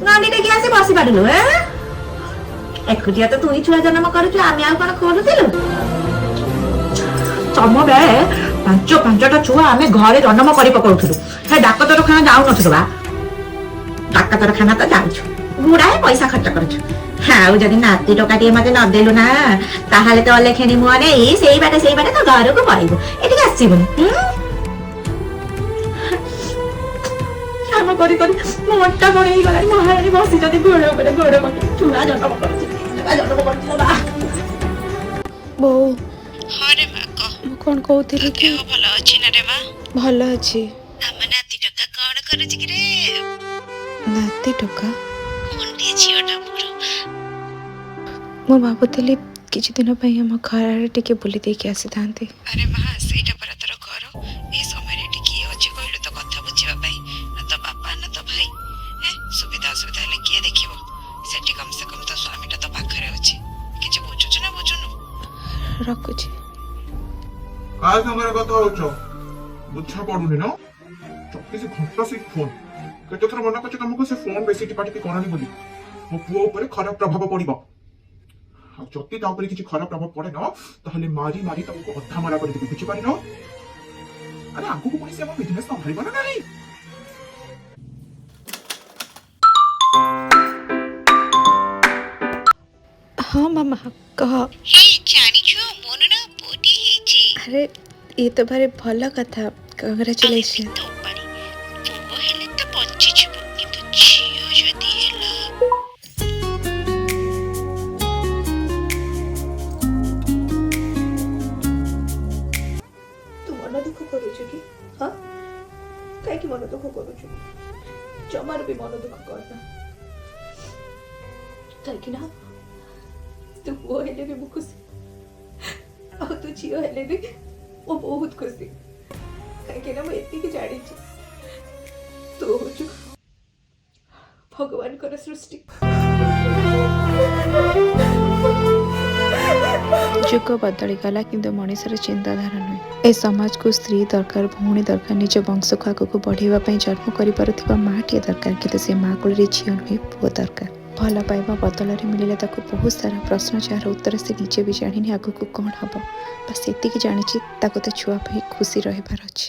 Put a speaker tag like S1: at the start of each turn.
S1: ନଣ୍ଡିଟେ କି ଆସି ବସି ପାରିଲୁ ଏକୁଟିଆ ତ ତୁଇ ଛୁଆ ଜନ୍ମ କରୁଛୁ ଆମେ ଆଉ କଣ କରୁଥିଲୁ? ତମ ବେଳେ ପାଞ୍ଚଟା ଛୁଆ ଆମେ ଘରେ ଜନ୍ମ କରି ପକଉଥିଲୁ। ହେ ଡାକ୍ତରଖାନା ଯାଉନଥିଲୁ ବା। ଡାକ୍ତରଖାନା ତ ଯାଉଛୁ, ଗୁଡାଏ ପଇସା ଖର୍ଚ୍ଚ କରୁଛୁ। ଆଉ ଯଦି ନାତି ଟୋକାଟିଏ ମତେ ନଦେଲୁ ନା ତାହେଲେ ତ ଅଲେଖେଣି ମୁହଁ ନେଇ ସେଇ ବାଟେ ତ ଘରକୁ ପଳେଇବୁ, ଏଠିକି ଆସିବୁନି। କାମ କରି କରି ମୋ ଅଣ୍ଟା କଣ ହେଇଗଲାଣି। ମହାରାଣୀ ବସିଛନ୍ତି ଘୋଡ ଉପରେ ଘୋଡ ପକେଇ। ଛୁଆ ଜନ୍ମ କରୁଛି
S2: ବୋଉ।
S3: ହଁ ରେ ମା କହ।
S2: ମୁଁ କଣ କହୁଥିଲି କି?
S3: ଦେହ ଭଲ ଅଛି ନା ରେ ମା?
S2: ଭଲ ଅଛି।
S3: ଆମ ନାତି ଟୋକା କଣ କରୁଛି କି ରେ?
S2: ନାତି ଟୋକା?
S3: ଖଣ୍ଡିଏ ଝିଅଟା ମୋର।
S2: ମୁଁ ଭାବୁଥିଲି କିଛି ଦିନ ପାଇଁ ଆମ ଘରରେ ଟିକେ ବୁଲି ଦେଇକି ଆସିଥାନ୍ତି।
S3: ଆରେ ମା ସେଇଟା ପରା ତୋର ଘର। ଏ ସମୟରେ ଏଠି କିଏ ଅଛି କହିଲୁ ତ କଥା ବୁଝିବା ପାଇଁ? ନା ତ ବାପା ନା ତ ଭାଇ। ସୁବିଧା ଅସୁବିଧା ହେଲେ କିଏ ଦେଖିବ? ସେଠି କମ ସେ କମ ତ ସ୍ୱାମୀଟା ତ ପାଖରେ ଅଛି। କିଛି ବୁଝୁଛୁ ନା ବୁଝୁନୁ?
S2: ରଖୁଛି।
S4: କାହା ସାଙ୍ଗରେ କଥା ହଉଛ? ବୁଝା ପଡୁନି ନା? ଚବିଶ ଘଣ୍ଟା ସେ ଫୋନ। କେତେଥର ମନା କରୁଛି ତମକୁ ସେ ଫୋନ ବେଶୀ ଟିପା ଟିପି କରନି ବୋଲି। ମୋ ପୁଅ ଉପରେ ଖରାପ ପ୍ରଭାବ ପଡିବ। ଆଉ ଯଦି ତା ଉପରେ କିଛି ଖରାପ ପ୍ରଭାବ ପଡେ ନା ତାହେଲେ ମାରି ମାରି ତମକୁ ଅଧା ମରା କରିଦେବି, ବୁଝିପାରିଲ? ଆରେ ଆଗକୁ ପୁଣି ସେ ଆମ ବିଜନେସ ସମ୍ଭାଳିବ ନା ନାହିଁ?
S2: ହଁ ମାମା କହ।
S3: ଜାଣିଛୁ ମୋର ନା ପୁଅଟି ହେଇଛି।
S2: ଆରେ ଇଏ ତ ଭାରି ଭଲ କଥା। କଂଗ୍ରାଚୁଲେସନ।
S3: ତୋ ପାଳି। ପୁଅ ହେଲେ ତ ବଞ୍ଚିଯିବୁ, କିନ୍ତୁ ଝିଅ ଯଦି ହେଲା।
S1: ତୁ ମନ ଦୁଃଖ କରୁଛୁ କି? ହଁ, କାହିଁକି ମନ ଦୁଃଖ କରୁଛୁ? ଜମାରୁ ବି ମନ ଦୁଃଖ କରନା। କାହିଁକି ନା ତୁ ପୁଅ ହେଲେ ବି ମୁଁ ଖୁସି, ଆଉ ତୁ ଝିଅ ହେଲେ ବି ମୁଁ ବହୁତ ଖୁସି। କାହିଁକି ନା ମୁଁ ଏତିକି ଜାଣିଛି ତୁ ହଉଛୁ ଭଗବାନଙ୍କର ସୃଷ୍ଟି।
S2: ଯୁଗ ବଦଳିଗଲା କିନ୍ତୁ ମଣିଷର ଚିନ୍ତାଧାରା ନୁହେଁ। ଏ ସମାଜକୁ ସ୍ତ୍ରୀ ଦରକାର, ଭଉଣୀ ଦରକାର, ନିଜ ବଂଶକୁ ଆଗକୁ ବଢ଼େଇବା ପାଇଁ ଜନ୍ମ କରିପାରୁଥିବା ମାଟିଏ ଦରକାର। କିନ୍ତୁ ସେ ମା କୋଳରେ ଝିଅ ନୁହେଁ, ପୁଅ ଦରକାର। ଭଲ ପାଇବା ବଦଳରେ ମିଳିଲେ ତାକୁ ବହୁତ ସାରା ପ୍ରଶ୍ନ, ଯାହାର ଉତ୍ତର ସେ ନିଜେ ବି ଜାଣିନି ଆଗକୁ କ'ଣ ହବ। ବାସ୍ ଏତିକି ଜାଣିଛି ତାକୁ ତା ଛୁଆ ପାଇଁ ଖୁସି ରହିବାର ଅଛି।